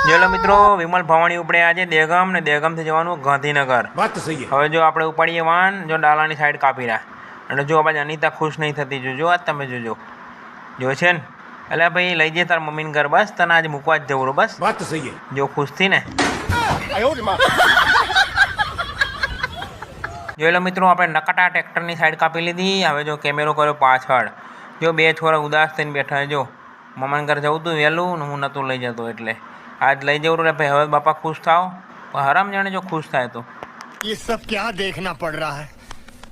चलो मित्रों विमल भवानी उपड़े आज देगम ने देगम थी जवानुं गांधीनगर। बात तो सही है। हवे जो आपणे उपाड़ीए वाहन जो डालानी साइड कापी रहा अने जो आज अनिता खुश नहीं थती जोजो आज तमे जोजो जो छे ने एटले भाई लई जे तार मम्मी ने घर बस तने आज मूकवा ज जवरो बस बात तो सही है। जो खुश थी ने जो लो मित्रों आपणे नकटा ट्रेक्टर साइड कापी लीधी। हवे जो केमेरो कर्यो पाछळ जो बे छोरा उदास थईने बैठा है जो मम्मा घर जवुं तु वहेलुं ने हूँ नतुं लई जतो एटले आज लई जवुं रे भाई। हवे बापा खुश थाओ हराम जाने जो खुश थाय तो ये सब क्या देखना पड़ रहा है।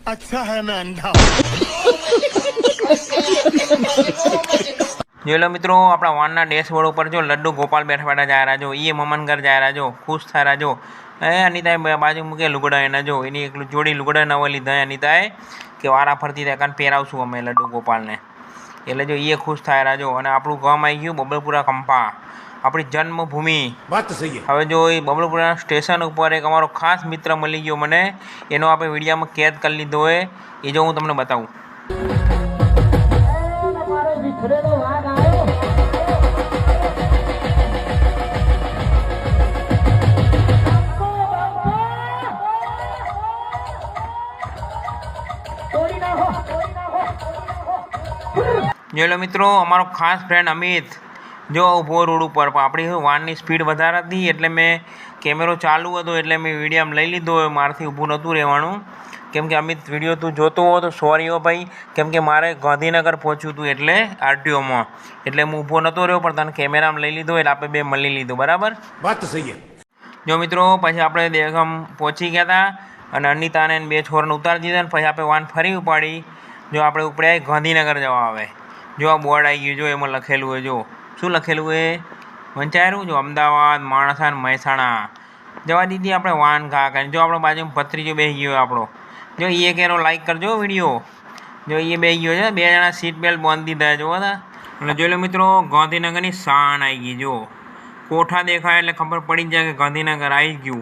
अच्छा है मैं अंधा जो लो मित्रों अपना वाहन डैशबोर्ड पर जो लड्डू गोपाल बैठा बैठा जा रहा जो ये ममन घर जा रहा जो खुश था रहा जो अनिताए बाजू मूके लुगड़ा एना जो एनी एक जोड़ी लुगड़ा नवा लीधा अनिताए कि वारा फरती तक पहेरावशुं अमे लड्डू गोपाल ने एटले जो ये खुश था रहा जो अने आपणुं गाम आई गयुं बबलपुरा कंपा अपनी जन्मभूमि। बात तो सही है। हवे जो बबलपुरा स्टेशन पर एक अमारो खास मित्र मळी गयो मने एनो आपणे विडियो में कैद कर लीधो है ए जो हूँ तमने बताऊँ। जो लो मित्रों अमारो खास फ्रेंड अमित जो ऊभो रोड पर अपनी वाहन की स्पीड वधारे थी एटले मैं केमेरो चालू हतो एटले मैं विडियो में लई लीधो। मारथी ऊभुं नहोतुं रहेवानुं केम के अमित विडियो तू जोतो हो तो सॉरी हो भाई केम के मारे गांधीनगर पहोंच्युं हतुं एटले आरटीओ में एटले हूँ ऊभो नहोतो रह्यो पण तने केमेरा में लई लीधो एटले आपणे बे मळी लीधुं बराबर। बात तो सही है। जो मित्रों पछी आपणे देगम पहोंची गया था अने अनिता ने बे छोराने उतारी दीधा ने पछी आपणे वाहन फरी उपाड़ी जो आपणे उपड़े गांधीनगर जवा आवे। जो आ बोर्ड आई गयुं जो एमां लखेलुं है जो शुं लखेलुं है वंचायेલું जो अमदावाद माणसा ने महेसाणा जवा दीदी अपने वाहन घा कर जो अपने बाजू में भत्रीजो बेही गयो आपणो जो ये केरो लाइक करजो वीडियो जो ये बेही गयो है बे जणा सीट बेल्ट बांधी दीधा है जो अने जो लो मित्रों गांधीनगर की शान आई गई जो कोठा देखाय एटले खबर पड़ी जाए कि गांधीनगर आई गयुं।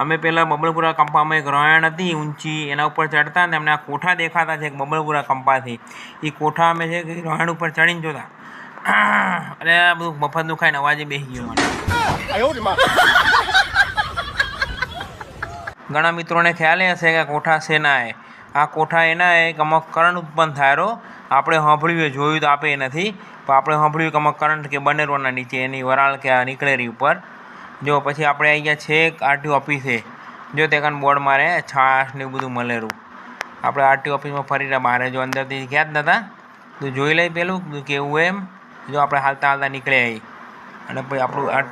अमे पहला बबलपुरा कंपा में एक रोयण थी ऊंची एना पर चढ़ता ने अमने आ कोठा देखाता है बबलपुरा कंपा थी ए कोठा में है कि रोयण पर चढ़ीने जोता अरे आ बधुं मफतनुं खाईने अवाजे बेही गयो। घणा मित्रों ने ख्याल हशे कि कोठा सेना है आ कोठा एना है कि अमुक करंट उत्पन्न थायरो आपणे सांभळ्युं जोयुं तो आपे नथी पण आपणे सांभळ्युं कि अमुक करंट के बनेरोना नीचे एनी वराळ के निकळे रही ऊपर जो पछी आपणे आई गया छेक आरटीओ ऑफिसे जो ते बोर्ड मारे छाश ने बधुं मलेरुं आपणे आरटीओ ऑफिस में फरी रह्या बहार जो अंदरथी गया ज नता तो जोई लई पेलुं केवुं एम जो आपणे हालता हालता निकळ्या अने पछी आपणुं आरटीओ